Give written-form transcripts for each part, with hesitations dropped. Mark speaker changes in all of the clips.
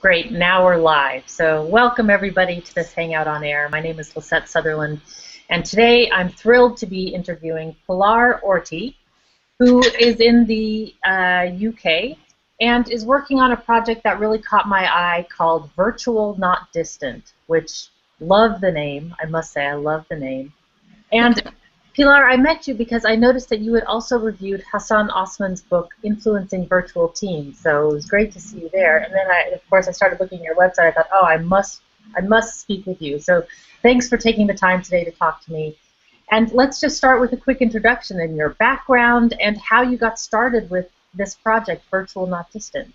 Speaker 1: Great, now we're live. So welcome everybody to this Hangout on Air. My name is Lisette Sutherland, and today I'm thrilled to be interviewing Pilar Orti, who is in the UK and is working on a project that really caught my eye called Virtual Not Distant, which, love the name, I must say, I love the name. And Pilar, I met you because I noticed that you had also reviewed Hassan Osman's book, Influencing Virtual Teams. So it was great to see you there. And then, of course, I started looking at your website. I thought, oh, I must speak with you. So thanks for taking the time today to talk to me. And let's just start with a quick introduction and your background and how you got started with this project, Virtual Not Distant.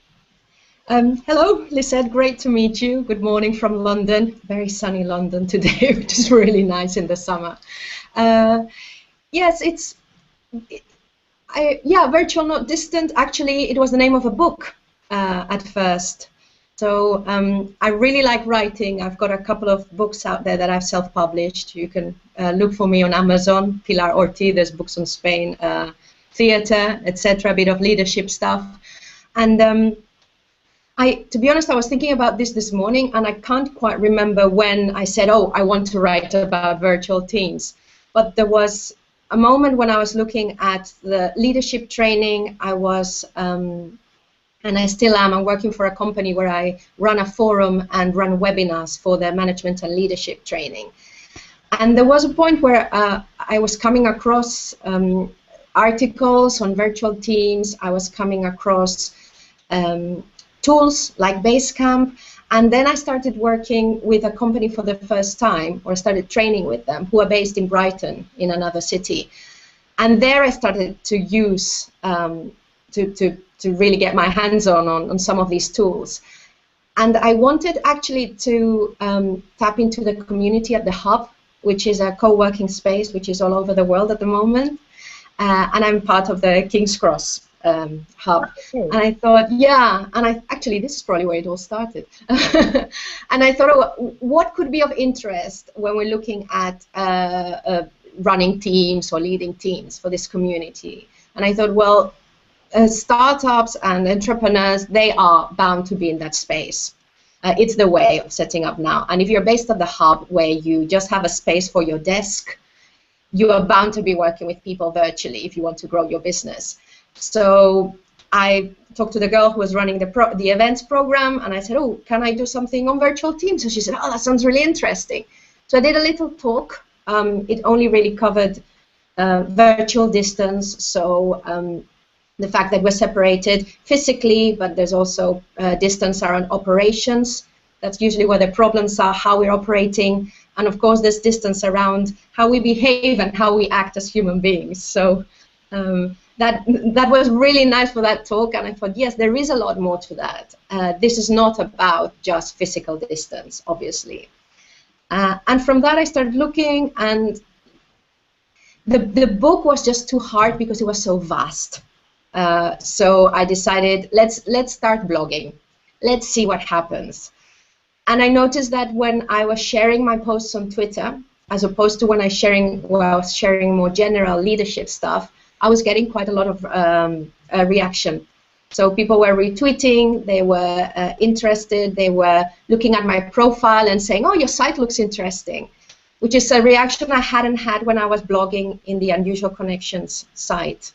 Speaker 2: Hello, Lisette. Great to meet you. Good morning from London. Very sunny London today, which is really nice in the summer. Yes, Virtual Not Distant. Actually, it was the name of a book at first. So I really like writing. I've got a couple of books out there that I've self-published. You can look for me on Amazon, Pilar Orti. There's books on Spain, theater, etc., a bit of leadership stuff. And to be honest, I was thinking about this morning, and I can't quite remember when I said, oh, I want to write about virtual teams. But there was a moment when I was looking at the leadership training. I was, and I still am, I'm working for a company where I run a forum and run webinars for their management and leadership training. And there was a point where I was coming across articles on virtual teams. I was coming across tools like Basecamp, and then I started working with a company for the first time, or started training with them, who are based in Brighton, in another city. And there I started to use, to really get my hands on some of these tools. And I wanted actually to tap into the community at the Hub, which is a co-working space, which is all over the world at the moment. And I'm part of the King's Cross Hub. Okay. And I thought, yeah, and actually this is probably where it all started. And I thought, oh, what could be of interest when we're looking at running teams or leading teams for this community? And I thought, well, startups and entrepreneurs, they are bound to be in that space. It's the way of setting up now. And if you're based at the Hub, where you just have a space for your desk, you are bound to be working with people virtually if you want to grow your business. So I talked to the girl who was running the events program, and I said, oh, can I do something on virtual teams? So she said, oh, that sounds really interesting. So I did a little talk. It only really covered virtual distance, so the fact that we're separated physically, but there's also distance around operations. That's usually where the problems are, how we're operating. And of course, there's distance around how we behave and how we act as human beings. So that was really nice for that talk, and I thought, yes, there is a lot more to that. This is not about just physical distance, obviously. And from that, I started looking, and the book was just too hard because it was so vast. So I decided, let's start blogging. Let's see what happens. And I noticed that when I was sharing my posts on Twitter, as opposed to when I was sharing more general leadership stuff, I was getting quite a lot of reaction. So people were retweeting, they were interested, they were looking at my profile and saying, oh, your site looks interesting, which is a reaction I hadn't had when I was blogging in the Unusual Connections site,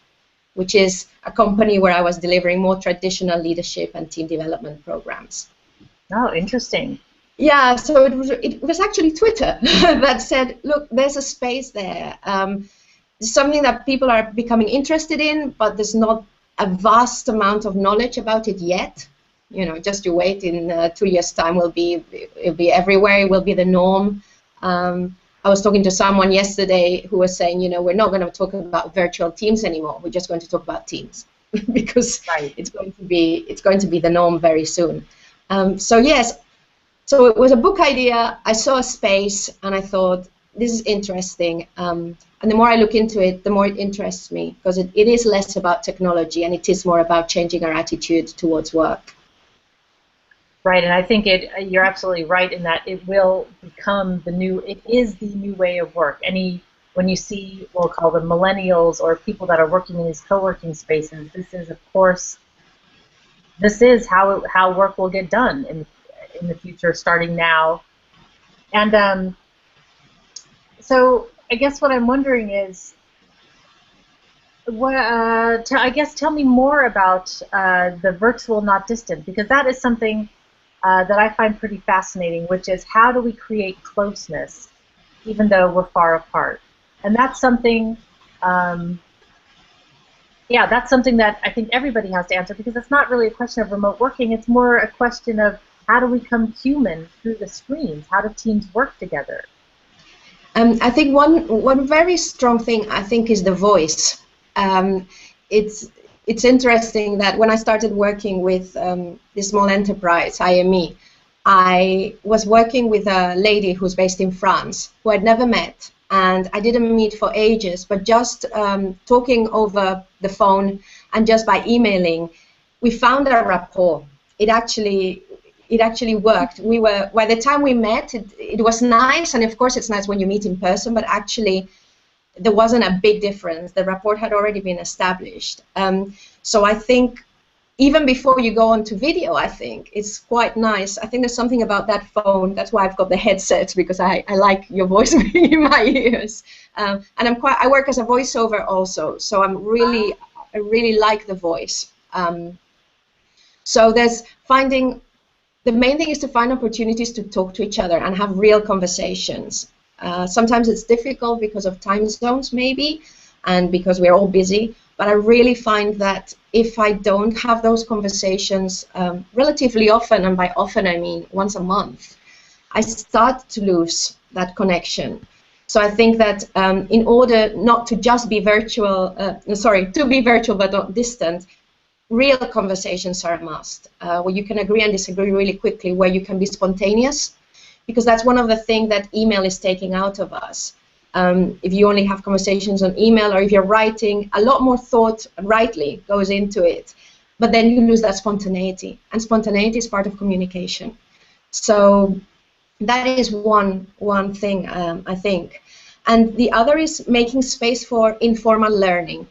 Speaker 2: which is a company where I was delivering more traditional leadership and team development programs.
Speaker 1: Oh, interesting.
Speaker 2: Yeah, so it was actually Twitter that said, look, there's a space there. Something that people are becoming interested in, but there's not a vast amount of knowledge about it yet. You know, just you wait. In 2 years' time, it'll be everywhere. It will be the norm. I was talking to someone yesterday who was saying, you know, we're not going to talk about virtual teams anymore. We're just going to talk about teams because it's going to be the norm very soon. So yes, so it was a book idea. I saw a space, and I thought, this is interesting. And the more I look into it, the more it interests me, because it is less about technology and it is more about changing our attitude towards work.
Speaker 1: Right, and I think you're absolutely right in that it will become it is the new way of work. When you see, we'll call them millennials or people that are working in these co-working spaces, this is, of course, this is how work will get done. in the future, starting now. And so I guess what I'm wondering is, tell me more about the virtual not distant, because that is something that I find pretty fascinating, which is how do we create closeness even though we're far apart? And that's something, that's something that I think everybody has to answer, because it's not really a question of remote working, it's more a question of how do we become human through the screens? How do teams work together?
Speaker 2: I think one very strong thing, I think, is the voice. It's interesting that when I started working with this small enterprise, IME, I was working with a lady who's based in France, who I'd never met, and I didn't meet for ages, but just talking over the phone and just by emailing, we found a rapport. It actually worked. By the time we met, it was nice, and of course it's nice when you meet in person, but actually there wasn't a big difference. The rapport had already been established. So I think even before you go on to video, I think it's quite nice. I think there's something about that phone. That's why I've got the headset, because I like your voice in my ears. And I work as a voiceover also, so I really like the voice. So there's the main thing is to find opportunities to talk to each other and have real conversations. Sometimes it's difficult because of time zones, maybe, and because we're all busy. But I really find that if I don't have those conversations relatively often, and by often I mean once a month, I start to lose that connection. So I think that in order not to just be virtual, to be virtual but not distant, real conversations are a must, where you can agree and disagree really quickly, where you can be spontaneous, because that's one of the things that email is taking out of us. If you only have conversations on email, or if you're writing, a lot more thought rightly goes into it, but then you lose that spontaneity, and spontaneity is part of communication. So that is one thing, I think. And the other is making space for informal learning.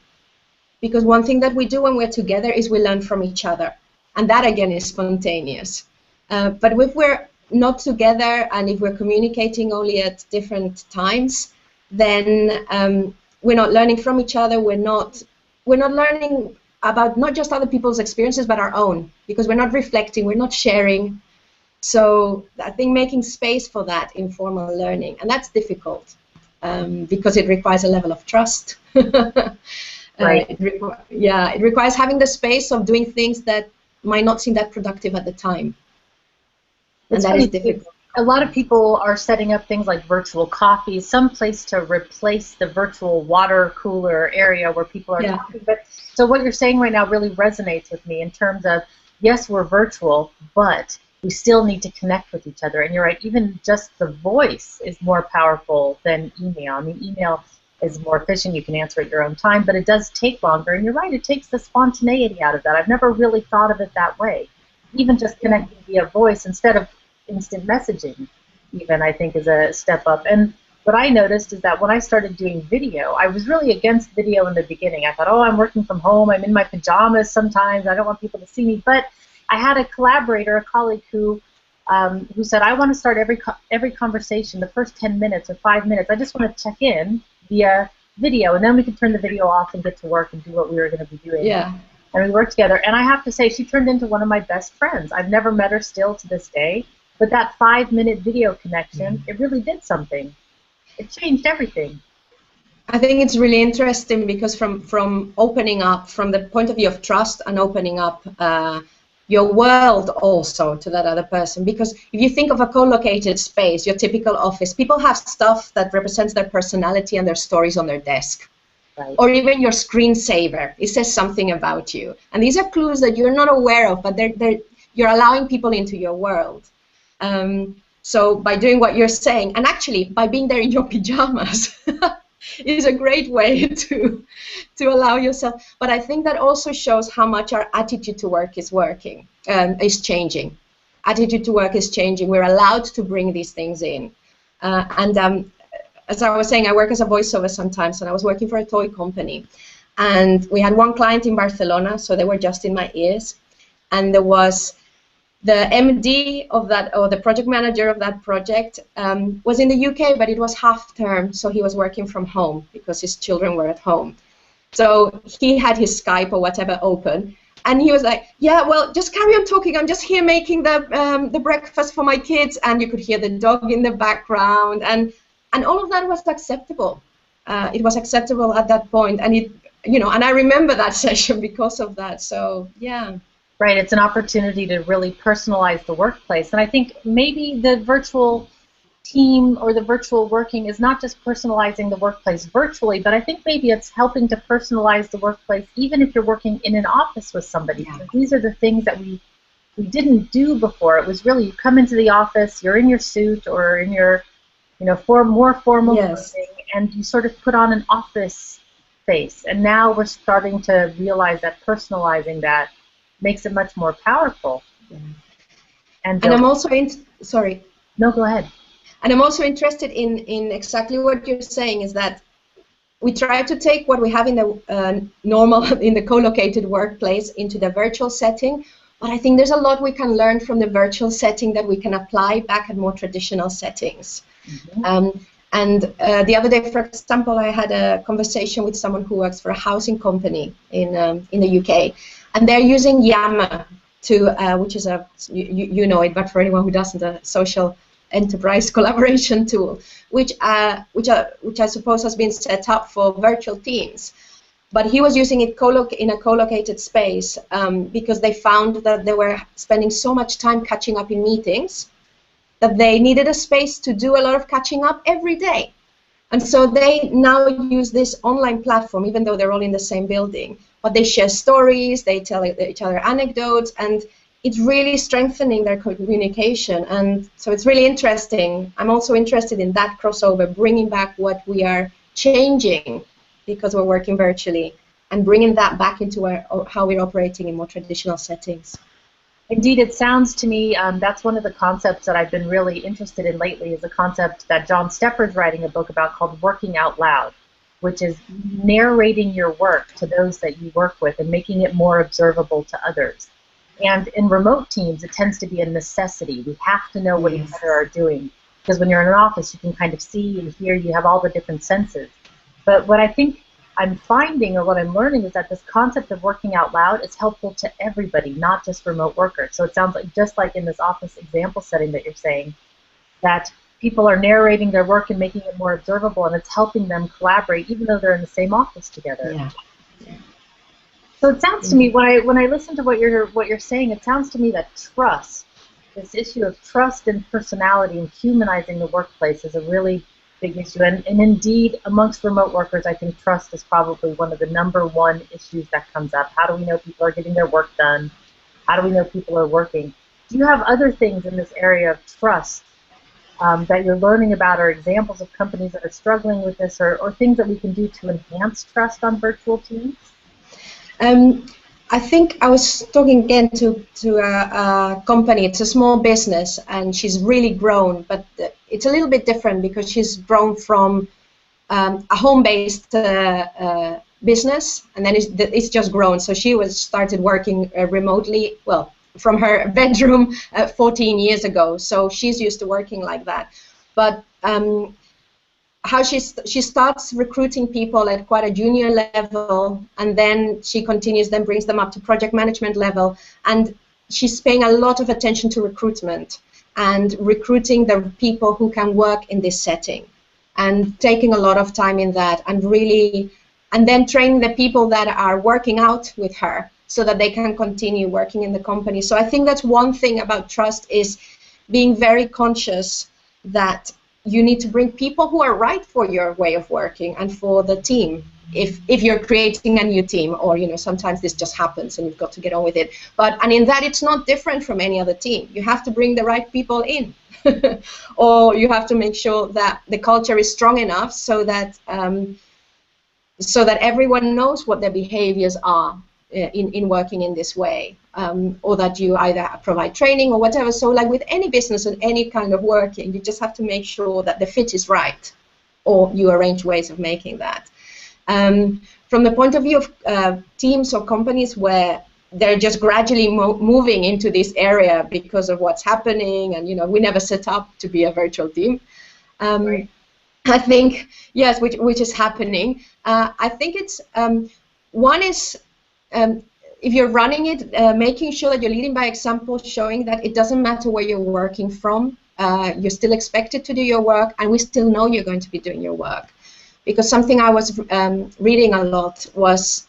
Speaker 2: Because one thing that we do when we're together is we learn from each other. And that, again, is spontaneous. But if we're not together, and if we're communicating only at different times, then we're not learning from each other. We're not learning about not just other people's experiences, but our own. Because we're not reflecting, we're not sharing. So I think making space for that informal learning, and that's difficult because it requires a level of trust.
Speaker 1: Right.
Speaker 2: It requires having the space of doing things that might not seem that productive at the time. And that is difficult.
Speaker 1: A lot of people are setting up things like virtual coffees, some place to replace the virtual water cooler area where people are talking. But so what you're saying right now really resonates with me in terms of, yes, we're virtual, but we still need to connect with each other. And you're right, even just the voice is more powerful than email. I mean, email is more efficient, you can answer at your own time, but it does take longer, and you're right, it takes the spontaneity out of that. I've never really thought of it that way. Even just connecting via voice instead of instant messaging, even, I think, is a step up. And what I noticed is that when I started doing video, I was really against video in the beginning. I thought, oh, I'm working from home, I'm in my pajamas sometimes, I don't want people to see me. But I had a collaborator, a colleague who said, I want to start every conversation, the first 10 minutes or 5 minutes, I just want to check in via video, and then we could turn the video off and get to work and do what we were going to be doing. Yeah. And we worked together, and I have to say, she turned into one of my best friends. I've never met her still to this day, but that 5-minute video connection, it really did something. It changed everything.
Speaker 2: I think it's really interesting because from opening up, from the point of view of trust and opening up your world also to that other person, because if you think of a co-located space, your typical office, people have stuff that represents their personality and their stories on their desk. Right. Or even your screensaver, it says something about you. And these are clues that you're not aware of, but you're allowing people into your world. So by doing what you're saying, and actually by being there in your pajamas, is a great way to allow yourself. But I think that also shows how much our attitude to work is changing. Attitude to work is changing. We're allowed to bring these things in. As I was saying, I work as a voiceover sometimes, and I was working for a toy company. And we had one client in Barcelona, so they were just in my ears. And there was the MD of that, or the project manager of that project, was in the UK, but it was half term, so he was working from home because his children were at home. So he had his Skype or whatever open, and he was like, "Yeah, well, just carry on talking. I'm just here making the breakfast for my kids," and you could hear the dog in the background, and all of that was acceptable. It was acceptable at that point, and it, you know, and I remember that session because of that. So yeah.
Speaker 1: Right, it's an opportunity to really personalize the workplace. And I think maybe the virtual team or the virtual working is not just personalizing the workplace virtually, but I think maybe it's helping to personalize the workplace even if you're working in an office with somebody.
Speaker 2: Yeah.
Speaker 1: These are the things that we didn't do before. It was really, you come into the office, you're in your suit or in your, you know, more formal
Speaker 2: Yes.
Speaker 1: clothing, and you sort of put on an office face. And now we're starting to realize that personalizing that makes it much more powerful.
Speaker 2: Yeah.
Speaker 1: And
Speaker 2: I'm also sorry.
Speaker 1: No, go ahead.
Speaker 2: And I'm also interested in exactly what you're saying, is that we try to take what we have in the normal, in the co-located workplace into the virtual setting, but I think there's a lot we can learn from the virtual setting that we can apply back at more traditional settings. Mm-hmm. And the other day, for example, I had a conversation with someone who works for a housing company in the UK, and they're using Yammer to, which is a, you know it, but for anyone who doesn't, a social enterprise collaboration tool, which I suppose has been set up for virtual teams. But he was using it in a co-located space because they found that they were spending so much time catching up in meetings that they needed a space to do a lot of catching up every day. And so they now use this online platform, even though they're all in the same building. But they share stories, they tell each other anecdotes, and it's really strengthening their communication. And so it's really interesting. I'm also interested in that crossover, bringing back what we are changing because we're working virtually, and bringing that back into how we're operating in more traditional settings.
Speaker 1: Indeed, it sounds to me that's one of the concepts that I've been really interested in lately, is a concept that John Stepper's writing a book about called working out loud, which is narrating your work to those that you work with and making it more observable to others. And in remote teams, it tends to be a necessity. We have to know what each other are doing, because when you're in an office, you can kind of see and hear, you have all the different senses. But what I think I'm finding, or what I'm learning, is that this concept of working out loud is helpful to everybody, not just remote workers. So it sounds like, just like in this office example setting that you're saying, that people are narrating their work and making it more observable, and it's helping them collaborate even though they're in the same office together.
Speaker 2: Yeah.
Speaker 1: So it sounds to me, when I listen to what you're saying, it sounds to me that trust, this issue of trust and personality and humanizing the workplace, is a really big issue. And indeed, amongst remote workers, I think trust is probably one of the #1 issues that comes up. How do we know people are getting their work done? How do we know people are working? Do you have other things in this area of trust that you're learning about, or examples of companies that are struggling with this, or things that we can do to enhance trust on virtual teams?
Speaker 2: I think I was talking again to a company. It's a small business, and she's really grown, but it's a little bit different because she's grown from a home-based business, and then it's just grown. So she started working remotely, well, from her bedroom 14 years ago. So she's used to working like that. But how she starts recruiting people at quite a junior level, and then she continues, then brings them up to project management level, and she's paying a lot of attention to recruitment and recruiting the people who can work in this setting, and taking a lot of time in that, and then training the people that are working out with her so that they can continue working in the company. So I think that's one thing about trust, is being very conscious that you need to bring people who are right for your way of working and for the team. If you're creating a new team, or sometimes this just happens and you've got to get on with it. And in that, it's not different from any other team. You have to bring the right people in, or you have to make sure that the culture is strong enough so that everyone knows what their behaviors are in working in this way, or that you either provide training or whatever. So like with any business and any kind of working, you just have to make sure that the fit is right, or you arrange ways of making that. From the point of view of teams or companies where they're just gradually moving into this area because of what's happening, and we never set up to be a virtual team.
Speaker 1: Right.
Speaker 2: I think yes, which is happening. I think it's one is if you're running it, making sure that you're leading by example, showing that it doesn't matter where you're working from, you're still expected to do your work, and we still know you're going to be doing your work. Because something I was reading a lot was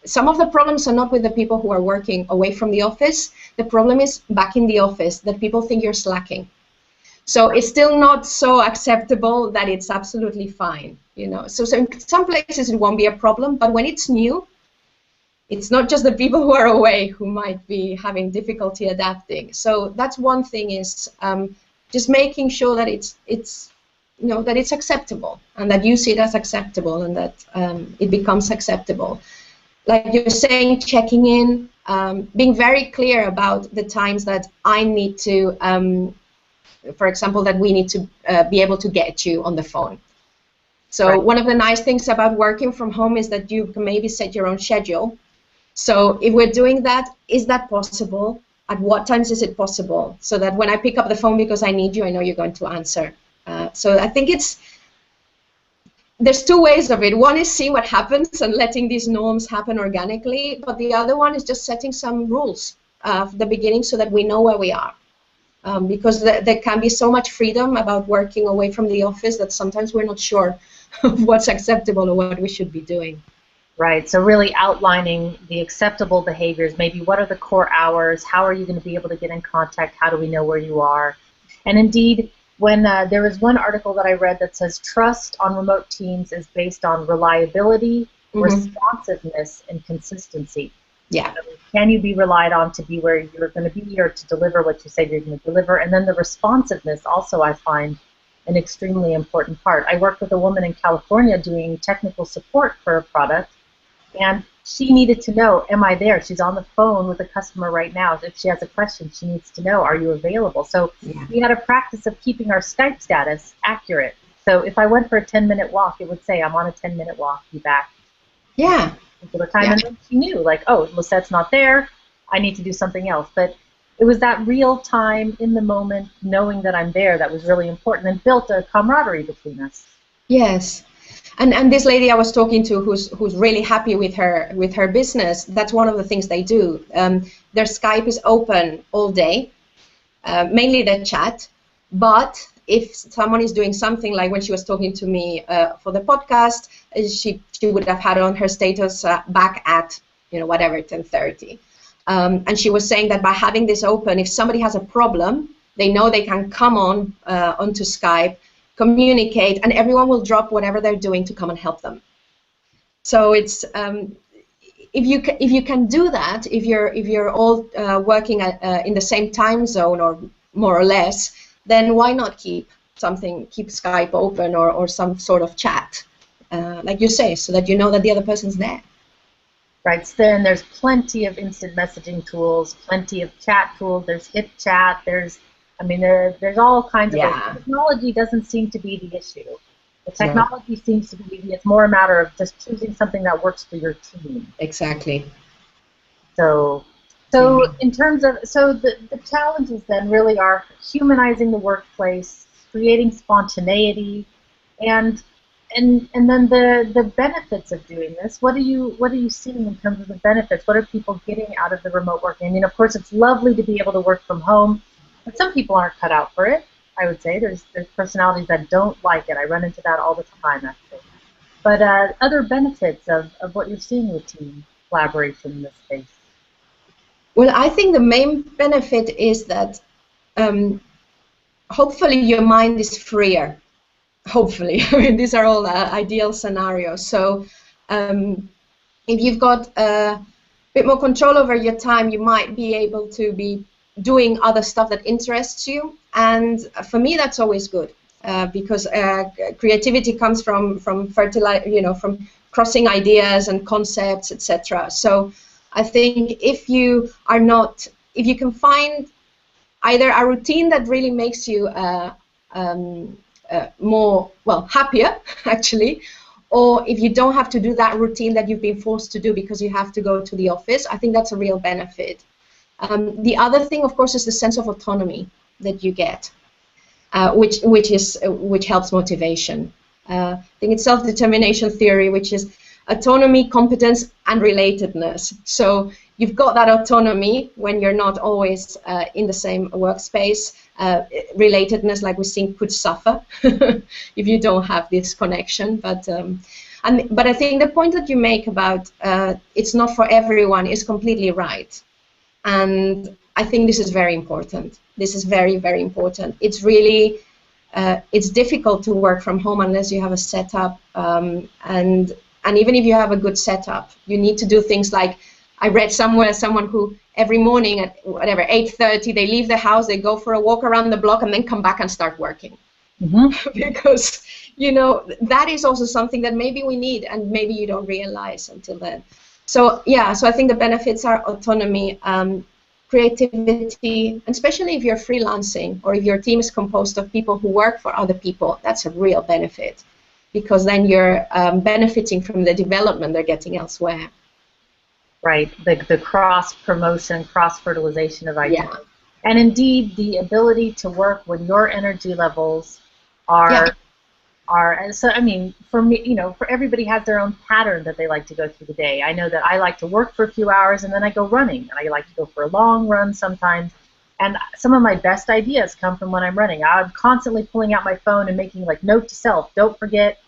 Speaker 2: some of the problems are not with the people who are working away from the office. The problem is back in the office, that people think you're slacking. So it's still not so acceptable that it's absolutely fine, So in some places it won't be a problem, but when it's new, it's not just the people who are away who might be having difficulty adapting. So that's one thing, is just making sure that it's that it's acceptable, and that you see it as acceptable, and that it becomes acceptable. Like you're saying, checking in, being very clear about the times that I need to. For example, that we need to be able to get you on the phone. So
Speaker 1: right.
Speaker 2: One of the nice things about working from home is that you can maybe set your own schedule. So if we're doing that, is that possible? At what times is it possible? So that when I pick up the phone because I need you, I know you're going to answer. So I think there's two ways of it. One is seeing what happens and letting these norms happen organically, but the other one is just setting some rules at the beginning so that we know where we are. Because there can be so much freedom about working away from the office that sometimes we're not sure of what's acceptable or what we should be doing.
Speaker 1: Right, so really outlining the acceptable behaviors, maybe what are the core hours, how are you going to be able to get in contact, how do we know where you are? And indeed, when there was one article that I read that says trust on remote teams is based on reliability, responsiveness, and consistency.
Speaker 2: Yeah.
Speaker 1: So can you be relied on to be where you're going to be or to deliver what you say you're going to deliver? And then the responsiveness also, I find, an extremely important part. I worked with a woman in California doing technical support for a product, and she needed to know, am I there? She's on the phone with a customer right now. If she has a question, she needs to know, are you available? So we had a practice of keeping our Skype status accurate. So if I went for a 10-minute walk, it would say, I'm on a 10-minute walk, be back.
Speaker 2: Yeah.
Speaker 1: Time. Yeah. And then she knew, like, oh, Lisette's not there, I need to do something else. But it was that real time, in the moment, knowing that I'm there, that was really important and built a camaraderie between us.
Speaker 2: Yes. And this lady I was talking to, who's really happy with her business, that's one of the things they do. Their Skype is open all day, mainly the chat, but if someone is doing something, like when she was talking to me for the podcast, she would have had on her status back at whatever 10:30, and she was saying that by having this open, if somebody has a problem, they know they can come on onto Skype, communicate, and everyone will drop whatever they're doing to come and help them. So it's if you can do that, if you're all working in the same time zone or more or less, then why not keep Skype open or some sort of chat, like you say, so that you know that the other person's there.
Speaker 1: Right, so then there's plenty of instant messaging tools, plenty of chat tools, there's HipChat, there's all kinds of ways. Technology doesn't seem to be the issue. The technology seems to be, it's more a matter of just choosing something that works for your team.
Speaker 2: Exactly.
Speaker 1: So in terms of, the challenges then really are humanizing the workplace, creating spontaneity, and then the benefits of doing this. What are you seeing in terms of the benefits? What are people getting out of the remote working? I mean, of course, it's lovely to be able to work from home, but some people aren't cut out for it. I would say there's personalities that don't like it. I run into that all the time, actually. But other benefits of what you're seeing with team collaboration in this space.
Speaker 2: Well, I think the main benefit is that hopefully your mind is freer. Hopefully, I mean, these are all ideal scenarios. So if you've got a bit more control over your time, you might be able to be doing other stuff that interests you. And for me, that's always good because creativity comes from from crossing ideas and concepts, etc. So I think if you can find either a routine that really makes you more happier, actually, or if you don't have to do that routine that you've been forced to do because you have to go to the office, I think that's a real benefit. The other thing, of course, is the sense of autonomy that you get, which helps motivation. I think it's self-determination theory, which is autonomy, competence, and relatedness. So you've got that autonomy when you're not always in the same workspace. Relatedness, like we think, could suffer if you don't have this connection. But I think the point that you make about it's not for everyone is completely right. And I think this is very important. This is very, very important. It's really, it's difficult to work from home unless you have a setup. And even if you have a good setup, you need to do things like, I read somewhere someone who every morning at whatever 8:30 they leave the house, they go for a walk around the block, and then come back and start working. Because that is also something that maybe we need, and maybe you don't realize until then. So yeah, so I think the benefits are autonomy, creativity, and especially if you're freelancing or if your team is composed of people who work for other people, that's a real benefit, because then you're benefiting from the development they're getting elsewhere.
Speaker 1: Right, the cross-promotion, cross-fertilization of ideas. Yeah. And indeed, the ability to work when your energy levels are, and so, I mean, for me, for everybody has their own pattern that they like to go through the day. I know that I like to work for a few hours and then I go running, and I like to go for a long run sometimes. And some of my best ideas come from when I'm running. I'm constantly pulling out my phone and making like note to self, don't forget,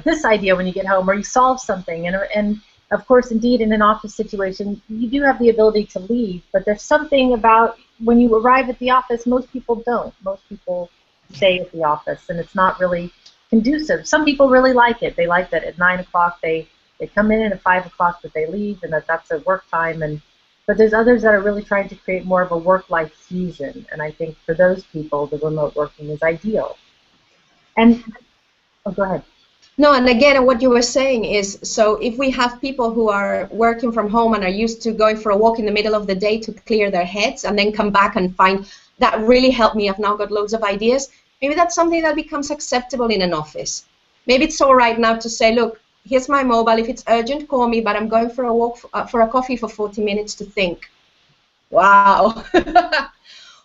Speaker 1: this idea when you get home, or you solve something. And of course, indeed, in an office situation, you do have the ability to leave, but there's something about when you arrive at the office, most people don't. Most people stay at the office, and it's not really conducive. Some people really like it. They like that at 9 o'clock they come in, and at 5 o'clock that they leave, and that's a work time. But there's others that are really trying to create more of a work-life fusion, and I think for those people, the remote working is ideal. And, oh, go ahead.
Speaker 2: No, and again, what you were saying is, so if we have people who are working from home and are used to going for a walk in the middle of the day to clear their heads and then come back and find, that really helped me, I've now got loads of ideas, maybe that's something that becomes acceptable in an office. Maybe it's all right now to say, look, here's my mobile, if it's urgent, call me, but I'm going for a walk, for a coffee for 40 minutes to think. Wow.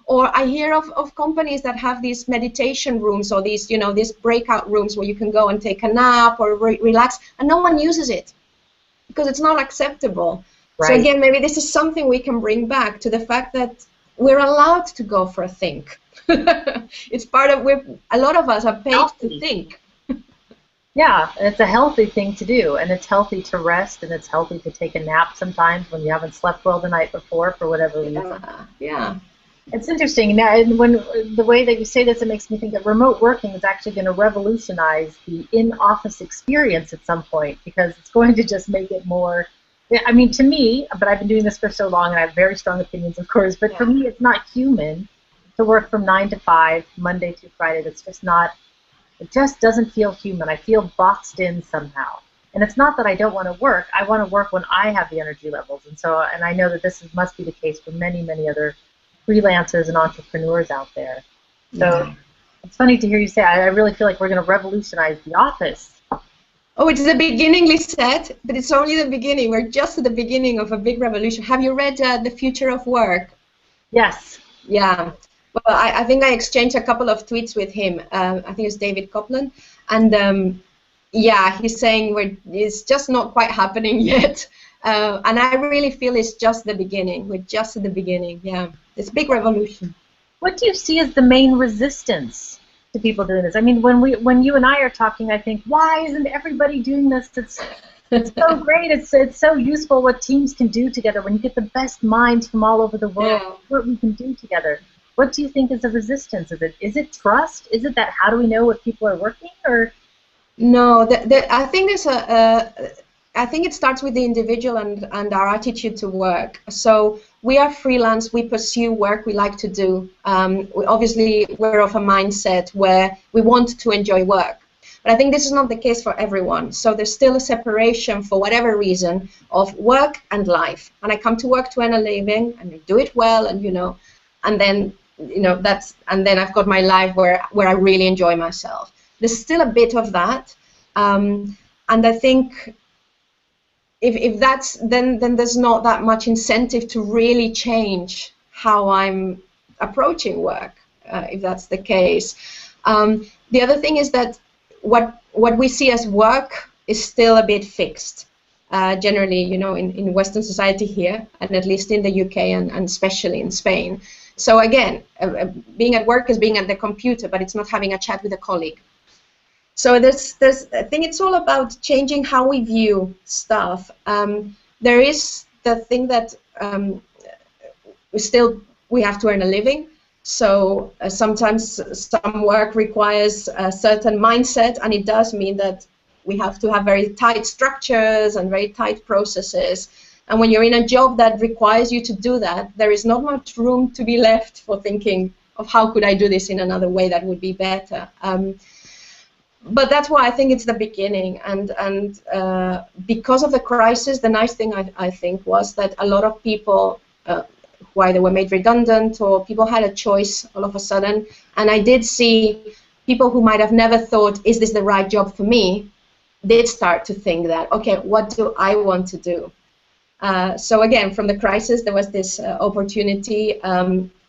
Speaker 2: Or I hear of companies that have these meditation rooms or these, these breakout rooms where you can go and take a nap or relax, and no one uses it because it's not acceptable. Right. So again, maybe this is something we can bring back to the fact that we're allowed to go for a think. It's part of, a lot of us are paid to think.
Speaker 1: Yeah, it's a healthy thing to do, and it's healthy to rest, and it's healthy to take a nap sometimes when you haven't slept well the night before for whatever reason.
Speaker 2: Yeah.
Speaker 1: It's interesting now, and when the way that you say this, it makes me think that remote working is actually going to revolutionize the in-office experience at some point, because it's going to just make it more. I mean, to me, but I've been doing this for so long, and I have very strong opinions, of course. But for me, it's not human to work from 9 to 5, Monday through Friday. That's just not. It just doesn't feel human. I feel boxed in somehow. And it's not that I don't want to work. I want to work when I have the energy levels, and I know that this must be the case for many, many other freelancers and entrepreneurs out there. So It's funny to hear you say, I really feel like we're going to revolutionize the office.
Speaker 2: Oh, it's the beginning, Lisette, but it's only the beginning. We're just at the beginning of a big revolution. Have you read The Future of Work?
Speaker 1: Yes.
Speaker 2: Yeah. Well, I think I exchanged a couple of tweets with him. I think it's David Copeland. And yeah, he's saying it's just not quite happening yet. And I really feel it's just the beginning. We're just at the beginning, yeah. It's a big revolution.
Speaker 1: What do you see as the main resistance to people doing this? I mean, when you and I are talking, I think, why isn't everybody doing this? It's so great. It's so useful what teams can do together when you get the best minds from all over the world. What we can do together. What do you think is the resistance? Is it trust? Is it that how do we know what people are working? Or
Speaker 2: no, I think there's I think it starts with the individual and our attitude to work. So we are freelance, we pursue work we like to do. Obviously, we're of a mindset where we want to enjoy work. But I think this is not the case for everyone. So there's still a separation, for whatever reason, of work and life. And I come to work to earn a living, and I do it well, and and then and then I've got my life where I really enjoy myself. There's still a bit of that. And I think if that's then there's not that much incentive to really change how I'm approaching work, if that's the case. The other thing is that what we see as work is still a bit fixed. Generally, you know, in Western society here, and at least in the UK and especially in Spain. So again, being at work is being at the computer, but it's not having a chat with a colleague. So there's I think it's all about changing how we view stuff. There is the thing that we have to earn a living. So sometimes some work requires a certain mindset, and it does mean that we have to have very tight structures and very tight processes. And when you're in a job that requires you to do that, there is not much room to be left for thinking of how could I do this in another way that would be better. But that's why I think it's the beginning. And because of the crisis, the nice thing I think was that a lot of people who either were made redundant or people had a choice all of a sudden. And I did see people who might have never thought, is this the right job for me, did start to think that, okay, what do I want to do? So again, from the crisis, there was this opportunity,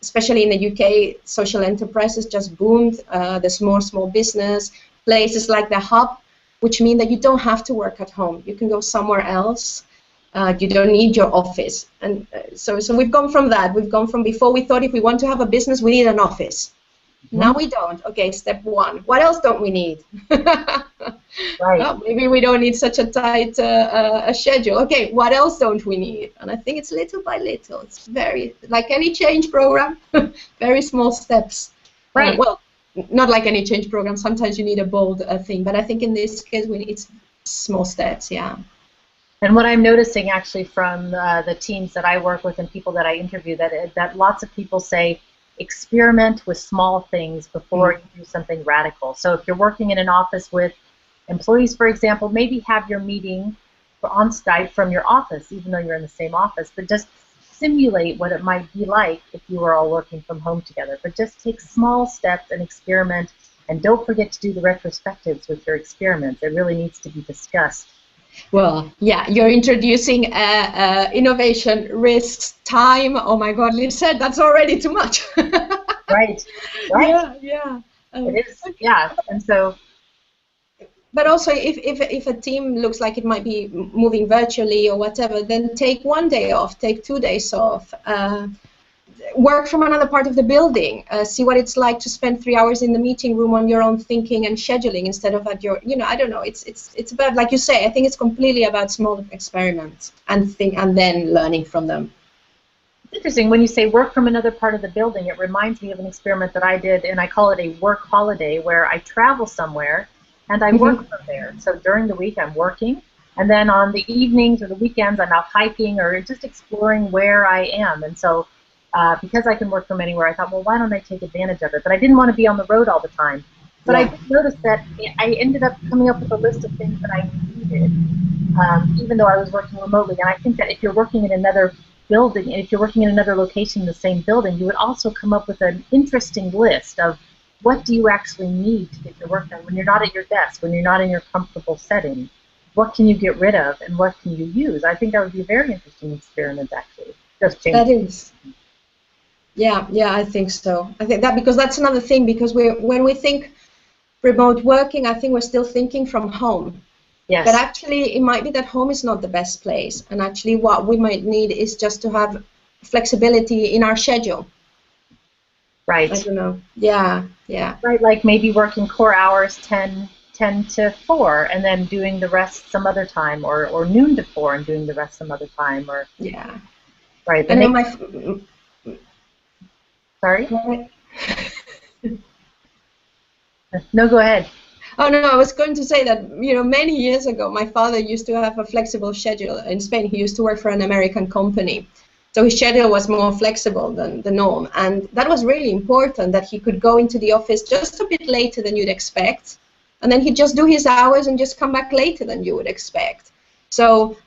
Speaker 2: especially in the UK, social enterprises just boomed. There's more small business, places like the Hub, which mean that you don't have to work at home. You can go somewhere else. You don't need your office. And so we've gone from that. We've gone from before we thought if we want to have a business, we need an office. Mm-hmm. Now we don't. Okay, step one. What else don't we need? Right. Well, maybe we don't need such a tight schedule. Okay, what else don't we need? And I think it's little by little. It's very, like any change program, very small steps. Right. Well, not like any change program. Sometimes you need a bold thing. But I think in this case, it's small steps, yeah.
Speaker 1: And what I'm noticing actually from the teams that I work with and people that I interview, that lots of people say, experiment with small things before you do something radical. So if you're working in an office with employees, for example, maybe have your meeting on Skype from your office, even though you're in the same office, but just simulate what it might be like if you were all working from home together. But just take small steps and experiment, and don't forget to do the retrospectives with your experiments. It really needs to be discussed.
Speaker 2: Well, yeah, you're introducing innovation, risks, time. Oh my God, Liz said that's already too much.
Speaker 1: Right.
Speaker 2: Yeah.
Speaker 1: It is, yeah. And so.
Speaker 2: But also, if a team looks like it might be moving virtually or whatever, then take 1 day off, take 2 days off. Work from another part of the building. See what it's like to spend 3 hours in the meeting room on your own thinking and scheduling instead of at your, I don't know. It's about, like you say, I think it's completely about small experiments and then learning from them.
Speaker 1: It's interesting when you say work from another part of the building. It reminds me of an experiment that I did, and I call it a work holiday, where I travel somewhere and I work from there. So during the week I'm working, and then on the evenings or the weekends I'm out hiking or just exploring where I am. And so because I can work from anywhere, I thought, well, why don't I take advantage of it? But I didn't want to be on the road all the time. But I did notice that I ended up coming up with a list of things that I needed, even though I was working remotely. And I think that if you're working in another building, and if you're working in another location in the same building, you would also come up with an interesting list of what do you actually need to get your work done when you're not at your desk, when you're not in your comfortable setting. What can you get rid of, and what can you use? I think that would be a very interesting experiment, actually. Just change.
Speaker 2: That is. Yeah, I think so. I think that because that's another thing, because when we think remote working, I think we're still thinking from home.
Speaker 1: Yes.
Speaker 2: But actually, it might be that home is not the best place, and actually what we might need is just to have flexibility in our schedule.
Speaker 1: Right.
Speaker 2: I don't know. Yeah.
Speaker 1: Right, like maybe working core hours 10 to 4, and then doing the rest some other time, or noon to 4 and doing the rest some other time, or.
Speaker 2: Yeah.
Speaker 1: Right.
Speaker 2: And then
Speaker 1: Sorry? No, go ahead.
Speaker 2: Oh, no, I was going to say that, many years ago, my father used to have a flexible schedule in Spain. He used to work for an American company. So his schedule was more flexible than the norm. And that was really important, that he could go into the office just a bit later than you'd expect. And then he'd just do his hours and just come back later than you would expect. So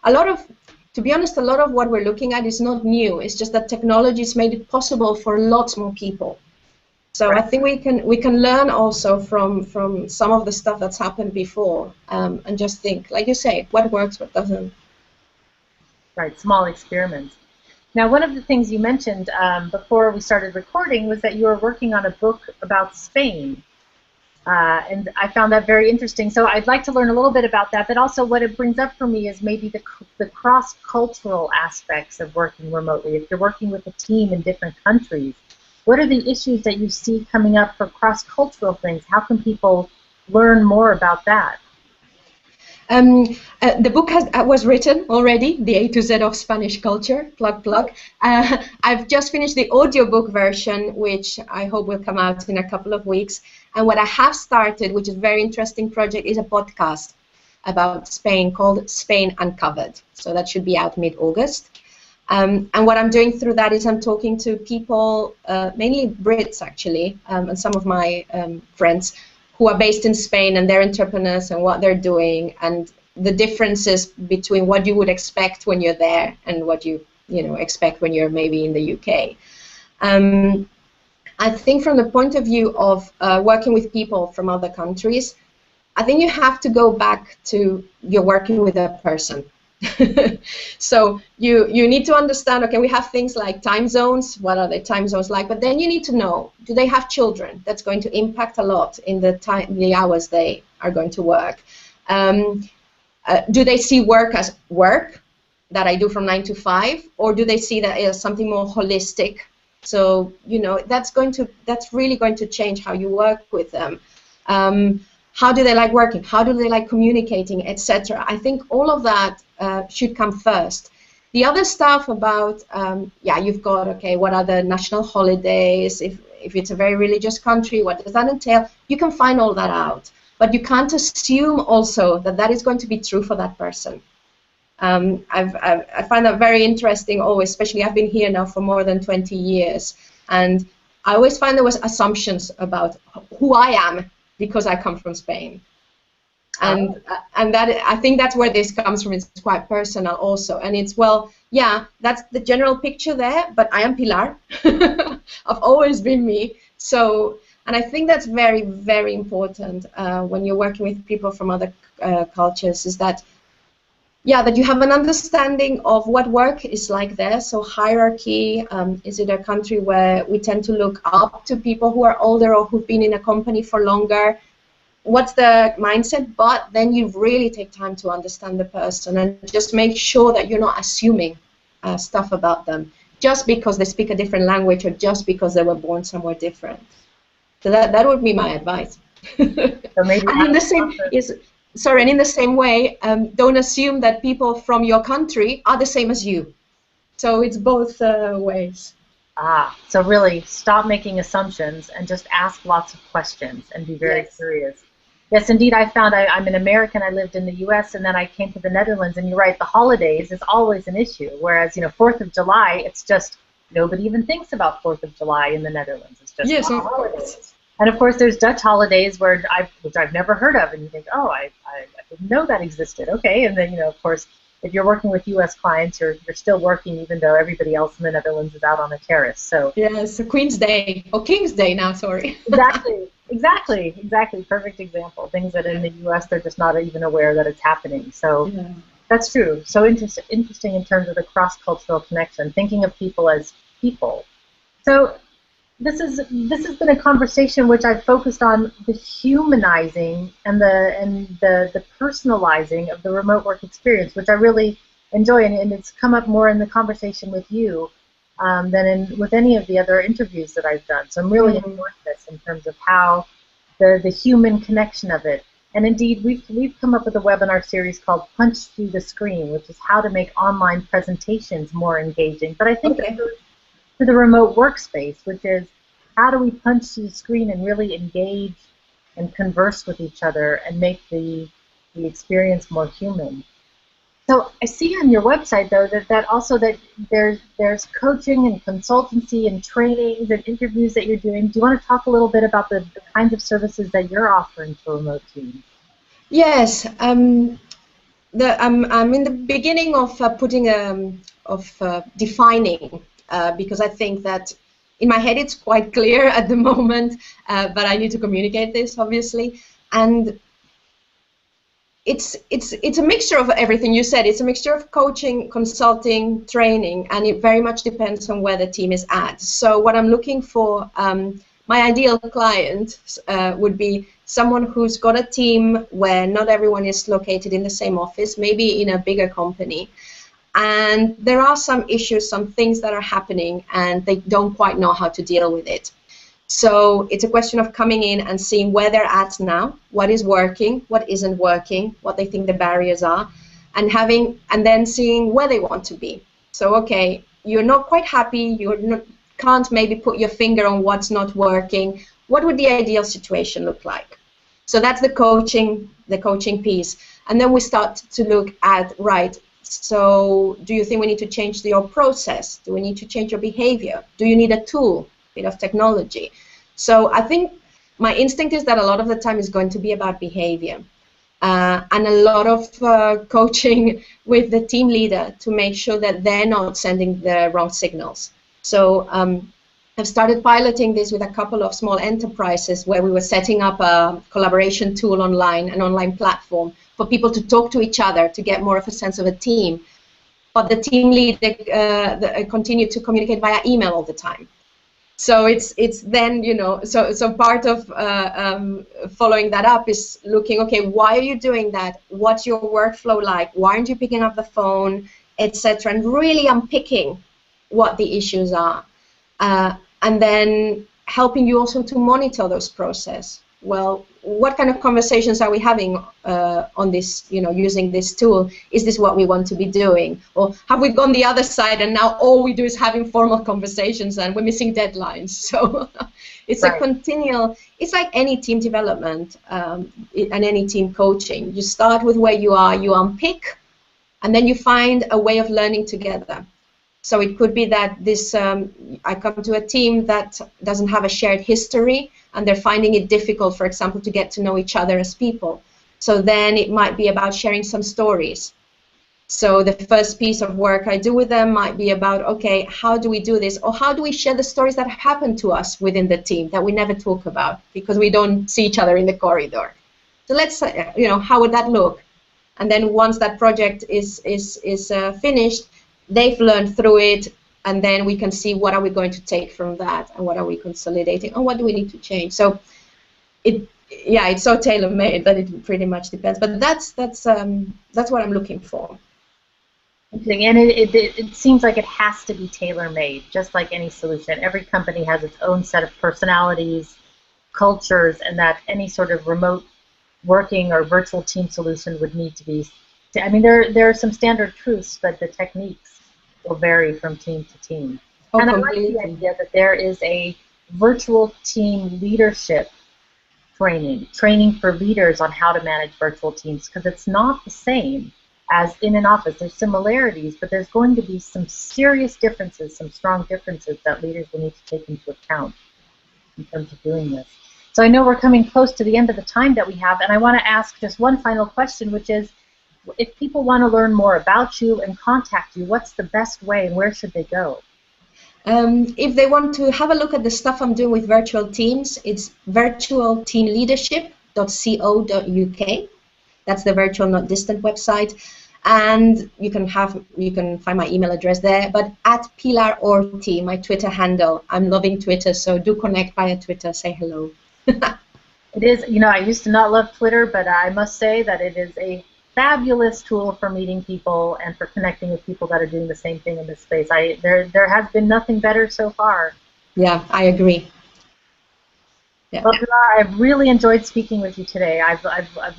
Speaker 2: to be honest, a lot of what we're looking at is not new. It's just that technology has made it possible for lots more people. So
Speaker 1: Right.
Speaker 2: I think we can learn also from some of the stuff that's happened before, and just think, like you say, what works, what doesn't.
Speaker 1: Right, small experiments. Now, one of the things you mentioned before we started recording was that you were working on a book about Spain. And I found that very interesting. So I'd like to learn a little bit about that, but also what it brings up for me is maybe the cross-cultural aspects of working remotely. If you're working with a team in different countries, what are the issues that you see coming up for cross-cultural things? How can people learn more about that?
Speaker 2: The book was written already, The A to Z of Spanish Culture, plug, plug. I've just finished the audiobook version, which I hope will come out in a couple of weeks. And what I have started, which is a very interesting project, is a podcast about Spain called Spain Uncovered. So that should be out mid-August. And what I'm doing through that is I'm talking to people, mainly Brits actually, and some of my friends, who are based in Spain, and they're entrepreneurs and what they're doing, and the differences between what you would expect when you're there and what you expect when you're maybe in the UK. I think from the point of view of working with people from other countries, I think you have to go back to you're working with a person. So you need to understand, okay, we have things like time zones. What are the time zones like? But then you need to know, do they have children? That's going to impact a lot in the hours they are going to work. Do they see work as work that I do from 9 to 5, or do they see that as something more holistic? So that's really going to change how you work with them. How do they like working? How do they like communicating, etc.? I think all of that should come first. The other stuff about, you've got, okay, what are the national holidays? If it's a very religious country, what does that entail? You can find all that out. But you can't assume also that that is going to be true for that person. I find that very interesting always, especially I've been here now for more than 20 years. And I always find there was assumptions about who I am, because I come from Spain, and that, I think that's where this comes from. It's quite personal also, and it's, well, yeah, that's the general picture there, but I am Pilar. I've always been me. So, and I think that's very, very important when you're working with people from other cultures, is that, that you have an understanding of what work is like there. So hierarchy, is it a country where we tend to look up to people who are older or who've been in a company for longer? What's the mindset? But then you really take time to understand the person and just make sure that you're not assuming stuff about them just because they speak a different language or just because they were born somewhere different. So that would be my advice.
Speaker 1: So maybe
Speaker 2: and in the same and in the same way, don't assume that people from your country are the same as you. So it's both ways.
Speaker 1: So really stop making assumptions and just ask lots of questions and be very curious. Yes, indeed, I found I'm an American. I lived in the U.S. and then I came to the Netherlands. And you're right, the holidays is always an issue. Whereas, 4th of July, it's just nobody even thinks about 4th of July in the Netherlands. It's just holidays. And of course, there's Dutch holidays which I've never heard of, and you think, oh, I didn't know that existed. Okay, and then of course, if you're working with U.S. clients, you're still working even though everybody else in the Netherlands is out on a terrace. So
Speaker 2: yes, Queen's Day or King's Day now. Sorry.
Speaker 1: Exactly. Perfect example. Things that in the U.S. they're just not even aware that it's happening. So that's true. So interesting in terms of the cross-cultural connection, thinking of people as people. So this has been a conversation which I've focused on the humanizing and the personalizing of the remote work experience, which I really enjoy, and it's come up more in the conversation with you than with any of the other interviews that I've done. So I'm really enjoying this in terms of how the human connection of it. And indeed, we've come up with a webinar series called Punch Through the Screen, which is how to make online presentations more engaging. But I think to the remote workspace, which is how do we punch through the screen and really engage and converse with each other and make the experience more human. So I see on your website, though, that there's coaching and consultancy and trainings and interviews that you're doing. Do you want to talk a little bit about the kinds of services that you're offering to remote teams?
Speaker 2: Yes. I'm in the beginning of defining, because I think that in my head it's quite clear at the moment, but I need to communicate this, obviously. And it's a mixture of everything you said. It's a mixture of coaching, consulting, training, and it very much depends on where the team is at. So what I'm looking for, my ideal client would be someone who's got a team where not everyone is located in the same office, maybe in a bigger company. And there are some issues, some things that are happening, and they don't quite know how to deal with it. So it's a question of coming in and seeing where they're at now, what is working, what isn't working, what they think the barriers are, and then seeing where they want to be. So, okay, you're not quite happy, can't maybe put your finger on what's not working. What would the ideal situation look like? So that's the coaching piece. And then we start to look at, right, so do you think we need to change your process? Do we need to change your behavior? Do you need a tool? Bit of technology. So I think my instinct is that a lot of the time is going to be about behavior, and a lot of coaching with the team leader to make sure that they're not sending the wrong signals. So I've started piloting this with a couple of small enterprises where we were setting up a collaboration tool online, an online platform for people to talk to each other to get more of a sense of a team. But the team leader continued to communicate via email all the time. So it's then, so part of following that up is looking, okay, why are you doing that? What's your workflow like? Why aren't you picking up the phone, etc. And really unpicking what the issues are. And then helping you also to monitor those processes. Well, what kind of conversations are we having on this, using this tool? Is this what we want to be doing? Or have we gone the other side and now all we do is have informal conversations and we're missing deadlines? So it's a continual, it's like any team development and any team coaching. You start with where you are, you unpick, and then you find a way of learning together. So it could be that this, I come to a team that doesn't have a shared history and they're finding it difficult, for example, to get to know each other as people. So then it might be about sharing some stories. So the first piece of work I do with them might be about, okay, how do we do this? Or how do we share the stories that have happened to us within the team that we never talk about because we don't see each other in the corridor? So let's, how would that look? And then once that project is finished, they've learned through it, and then we can see what are we going to take from that, and what are we consolidating, and what do we need to change. So, it's so tailor-made that it pretty much depends. But that's what I'm looking for.
Speaker 1: Interesting, and it seems like it has to be tailor-made, just like any solution. Every company has its own set of personalities, cultures, and that any sort of remote working or virtual team solution would need to be. I mean, there are some standard truths, but the techniques will vary from team to team.
Speaker 2: Oh,
Speaker 1: and
Speaker 2: completely.
Speaker 1: I like the idea that there is a virtual team leadership training for leaders on how to manage virtual teams, because it's not the same as in an office. There's similarities, but there's going to be some serious differences, some strong differences that leaders will need to take into account in terms of doing this. So I know we're coming close to the end of the time that we have, and I want to ask just one final question, which is, if people want to learn more about you and contact you, what's the best way and where should they go?
Speaker 2: If they want to have a look at the stuff I'm doing with virtual teams, it's virtualteamleadership.co.uk. That's the Virtual Not Distant website. And you can find my email address there. But at Pilar Orti, my Twitter handle. I'm loving Twitter, so do connect via Twitter. Say hello.
Speaker 1: It is, I used to not love Twitter, but I must say that it is a fabulous tool for meeting people and for connecting with people that are doing the same thing in this space. There has been nothing better so far.
Speaker 2: Yeah, I agree. Yeah.
Speaker 1: Well, Pilar, I've really enjoyed speaking with you today. I've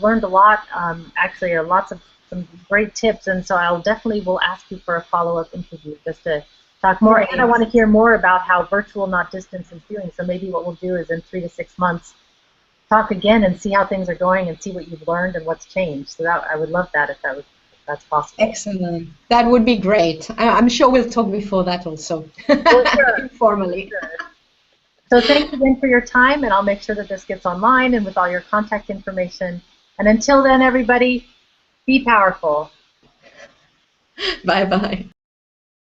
Speaker 1: learned a lot, actually, lots of some great tips, and so I'll definitely will ask you for a follow-up interview just to talk more.
Speaker 2: Great.
Speaker 1: And I want to hear more about how virtual not distance is doing. So maybe what we'll do is in 3 to 6 months talk again and see how things are going and see what you've learned and what's changed. So I would love that if that's possible.
Speaker 2: Excellent. That would be great. I'm sure we'll talk before that also.
Speaker 1: Sure.
Speaker 2: Informally.
Speaker 1: Sure. So thanks again for your time, and I'll make sure that this gets online and with all your contact information. And until then, everybody, be powerful.
Speaker 2: Bye-bye.